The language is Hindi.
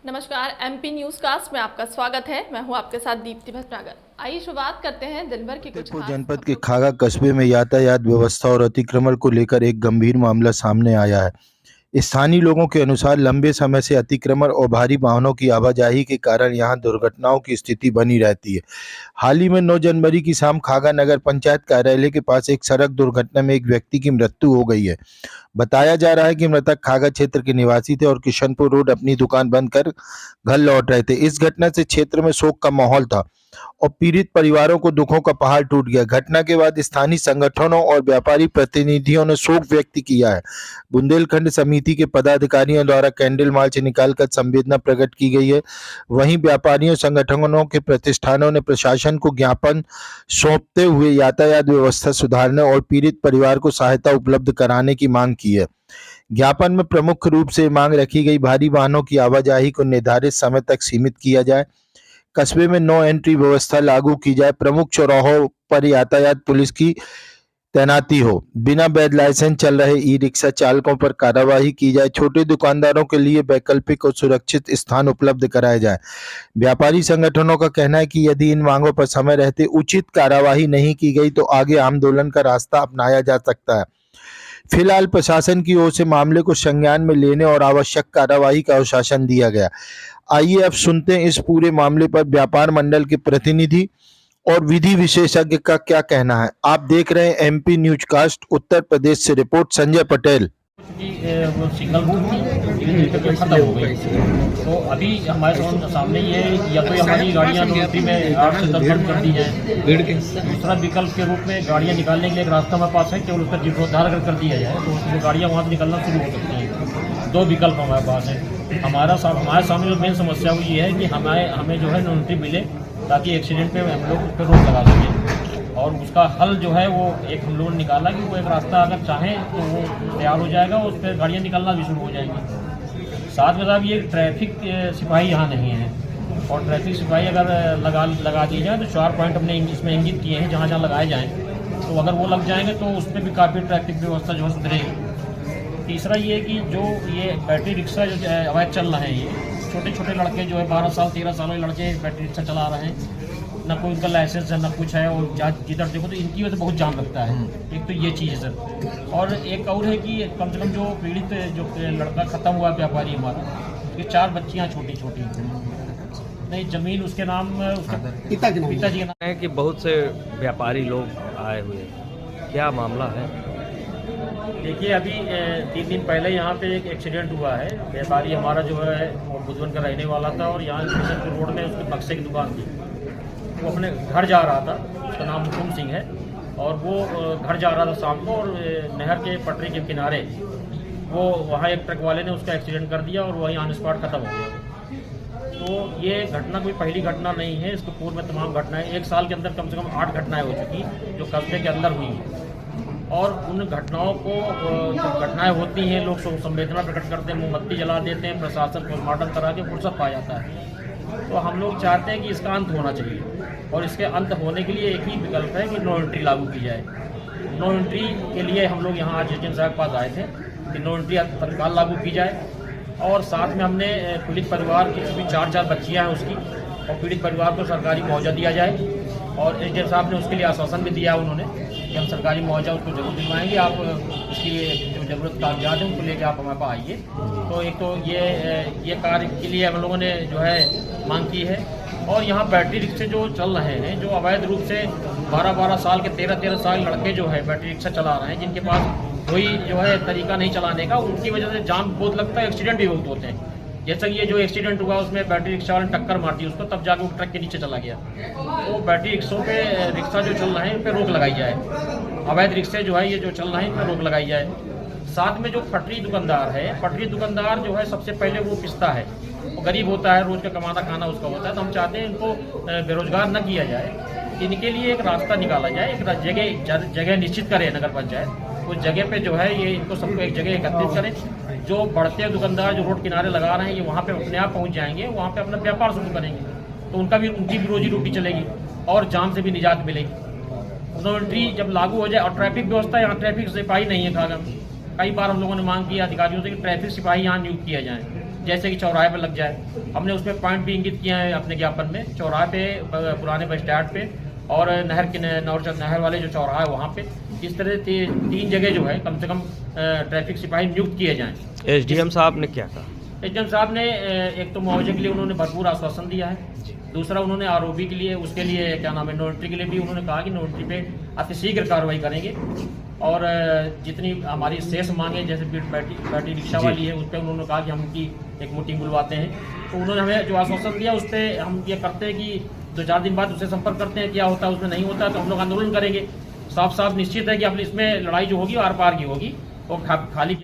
नमस्कार, एमपी न्यूज कास्ट में आपका स्वागत है। मैं हूं आपके साथ दीप्ति भटनागर। आइए शुरुआत करते हैं दिन भर की कुछ फतेहपुर खास जनपद के खागा कस्बे में यातायात व्यवस्था और अतिक्रमण को लेकर एक गंभीर मामला सामने आया है। स्थानीय लोगों के अनुसार लंबे समय से अतिक्रमण और भारी वाहनों की आवाजाही के कारण यहां दुर्घटनाओं की स्थिति बनी रहती है। हाल ही में 9 जनवरी की शाम खागा नगर पंचायत कार्यालय के पास एक सड़क दुर्घटना में एक व्यक्ति की मृत्यु हो गई है। बताया जा रहा है कि मृतक खागा क्षेत्र के निवासी थे और किशनपुर रोड अपनी दुकान बंद कर घर लौट रहे थे। इस घटना से क्षेत्र में शोक का माहौल था और पीड़ित परिवारों को दुखों का पहाड़ टूट गया। घटना के बाद स्थानीय संगठनों और व्यापारी प्रतिनिधियों ने शोक व्यक्त किया है। बुंदेलखंड समिति के पदाधिकारियों द्वारा कैंडल मार्च निकालकर संवेदना प्रकट की गई है। वहीं व्यापारियों संगठनों के प्रतिष्ठानों ने प्रशासन को ज्ञापन सौंपते हुए यातायात व्यवस्था सुधारने और पीड़ित परिवार को सहायता उपलब्ध कराने की मांग की है। ज्ञापन में प्रमुख रूप से मांग रखी गई भारी वाहनों की आवाजाही को निर्धारित समय तक सीमित किया जाए, कस्बे में नो एंट्री व्यवस्था लागू की जाए, प्रमुख चौराहों पर यातायात पुलिस की तैनाती हो, बिना वैध लाइसेंस चल रहे ई रिक्शा चालकों पर कार्रवाई की जाए, छोटे दुकानदारों के लिए वैकल्पिक और सुरक्षित स्थान उपलब्ध कराए जाए। व्यापारी संगठनों का कहना है कि यदि इन मांगों पर समय रहते उचित कार्रवाई नहीं की गई तो आगे आंदोलन का रास्ता अपनाया जा सकता है। फिलहाल प्रशासन की ओर से मामले को संज्ञान में लेने और आवश्यक कार्रवाई का आश्वासन दिया गया। आइए अब सुनते हैं इस पूरे मामले पर व्यापार मंडल के प्रतिनिधि और विधि विशेषज्ञ का क्या कहना है। आप देख रहे हैं MP news cast, Uttar Pradesh से रिपोर्ट संजय पटेल। वो सिंगल रूट थी, धीरे धीरे खत्म हो गई। तो अभी हमारे सामने ये है या तो हमारी गाड़ियाँ नौकरी में 8 से 10 बंद कर दी जाए, दूसरा विकल्प के रूप में गाड़ियाँ निकालने के लिए एक रास्ता हमारे पास है, केवल उसका जीर्णोद्धार अगर कर दिया जाए तो वो गाड़ियाँ वहाँ से निकलना शुरू हो सकती हैं। 2 विकल्प हमारे पास है। हमारे सामने जो मेन समस्या वो ये है कि हमें जो है नौकरी मिले ताकि एक्सीडेंट पे हम लोग उस पर रोक लगा सकें। और उसका हल जो है वो एक हम लोगों ने निकाला कि वो एक रास्ता अगर चाहें तो वो तैयार हो जाएगा, उस पर गाड़ियाँ निकलना भी शुरू हो जाएंगी। साथ में साहब ये ट्रैफिक सिपाही यहाँ नहीं है, और ट्रैफिक सिपाही अगर लगा दिए जाए तो 4 पॉइंट हमने इसमें इंगित किए हैं जहाँ जहाँ लगाए जाएँ, तो अगर वो लग जाएंगे तो उस पर भी काफ़ी ट्रैफिक व्यवस्था जो है सुधरेगी। तीसरा ये कि जो ये बैटरी रिक्शा जो अवैध चल रहे हैं, ये छोटे छोटे लड़के जो है 12 साल 13 साल वाले लड़के बैटरी रिक्शा चला रहे हैं, ना कोई उनका लाइसेंस है ना कुछ है, और जिधर देखो तो इनकी वजह से बहुत जाम लगता है। एक तो ये चीज़ है सर, और एक और है कि कम से कम जो पीड़ित जो लड़का ख़त्म हुआ व्यापारी हमारा, ये 4 बच्चियाँ छोटी छोटी, नहीं जमीन उसके नाम उसके पिताजी के नाम है कि बहुत से व्यापारी लोग आए हुए हैं, क्या मामला है? देखिए अभी 3 दिन पहले यहाँ पे एक एक्सीडेंट हुआ है। व्यापारी हमारा जो है वो बुधवन का रहने वाला था, और यहाँ किशनपुर रोड में उसके बक्से की दुकान थी। वो अपने घर जा रहा था, उसका नाम हुकुम सिंह है, और वो घर जा रहा था शाम को, और नहर के पटरी के किनारे वो वहाँ एक ट्रक वाले ने उसका एक्सीडेंट कर दिया और वहीं ऑन स्पॉट ख़त्म हो गया। तो ये घटना कोई पहली घटना नहीं है, इसके पूर्व में तमाम घटनाएं 1 साल के अंदर कम से कम 8 घटनाएं हो चुकी जो कस्बे के अंदर हुई हैं। और उन घटनाओं को जब घटनाएं होती हैं लोग संवेदना प्रकट करते हैं, मोमबत्ती जला देते हैं, प्रशासन पोस्टमार्टम करा के फुर्सत पा जाता है। तो हम लोग चाहते हैं कि इसका अंत होना चाहिए, और इसके अंत होने के लिए एक ही विकल्प है कि नो एंट्री लागू की जाए। नो एंट्री के लिए हम लोग यहाँ आज एजेंट साहब के पास आए थे कि नो एंट्री तत्काल लागू की जाए, और साथ में हमने पीड़ित परिवार की भी 4 बच्चियाँ हैं उसकी, और पीड़ित परिवार को सरकारी मुआवजा दिया जाए। और एजेंट साहब ने उसके लिए आश्वासन भी दिया उन्होंने कि हम सरकारी मुआवजा उसको जरूर दिलवाएंगे, आप उसकी जो ज़रूरत कागजात हैं उनको लेके आप हमारे पास आइए। तो एक तो ये कार्य के लिए हम लोगों ने जो है मांग की है। और यहाँ बैटरी रिक्शे जो चल रहे हैं, जो अवैध रूप से 12-12 साल के 13-13 साल लड़के जो है बैटरी रिक्शा चला रहे हैं, जिनके पास कोई जो है तरीका नहीं चलाने का, उनकी वजह से जाम बहुत लगता है, एक्सीडेंट भी बहुत होते हैं। जैसा कि ये जो एक्सीडेंट हुआ उसमें बैटरी रिक्शा वाले ने टक्कर मार दी उसको, तब जाकर वो ट्रक के नीचे चला गया। तो बैटरी रिक्शों पे रिक्शा जो चल रहे हैं उन पर रोक लगाई जाए, अवैध रिक्शे जो है ये जो चल रहे हैं इन पर रोक लगाई जाए। साथ में जो पटरी दुकानदार है, पटरी दुकानदार जो है सबसे पहले वो पिसता है, वो गरीब होता है, रोज का कमाना खाना उसका होता है। तो हम चाहते हैं इनको बेरोजगार न किया जाए, इनके लिए एक रास्ता निकाला जाए, एक जगह निश्चित करे नगर पंचायत, उस जगह पे जो है ये इनको सबको एक जगह एकत्रित करें। जो बढ़ते दुकानदार जो रोड किनारे लगा रहे हैं ये वहाँ पे अपने आप पहुँच जाएंगे, वहाँ पे अपना व्यापार शुरू करेंगे, तो उनकी भी रोजी रोटी चलेगी और जाम से भी निजात मिलेगी। नो एंट्री जब लागू हो जाए, और ट्रैफिक व्यवस्था, यहाँ ट्रैफिक सिपाही नहीं है खागा। कई बार हम लोगों ने मांग की अधिकारियों से कि ट्रैफिक सिपाही यहाँ नियुक्त किया जाए, जैसे कि चौराहे पर लग जाए। हमने उसमें पॉइंट भी इंगित किया है अपने ज्ञापन में, चौराहे पे, पुराने बस स्टैंड पे और नहर वाले जो चौराहा है वहाँ पे, इस तरह 3 जगह जो है कम से कम ट्रैफिक सिपाही नियुक्त किए जाएँ। एसडीएम साहब ने क्या कहा? एसडीएम साहब ने एक तो मुआवजे के लिए उन्होंने भरपूर आश्वासन दिया है, दूसरा उन्होंने आरोपी के लिए, उसके लिए क्या नाम है, नो एंट्री के लिए भी उन्होंने कहा कि नो एंट्री पे अतिशीघ्र कार्रवाई करेंगे और जितनी हमारी शेष मांगे जैसे बैटरी रिक्शा वाली है उस पर उन्होंने कहा कि हम उनकी एक मीटिंग बुलवाते हैं। तो उन्होंने हमें जो आश्वासन दिया उस पर हम ये करते हैं कि 2-4 दिन बाद उससे संपर्क करते हैं, क्या होता है उसमें नहीं होता तो हम लोग आंदोलन करेंगे। साफ साफ निश्चित है कि अब इसमें लड़ाई जो होगी आर पार की होगी और खाली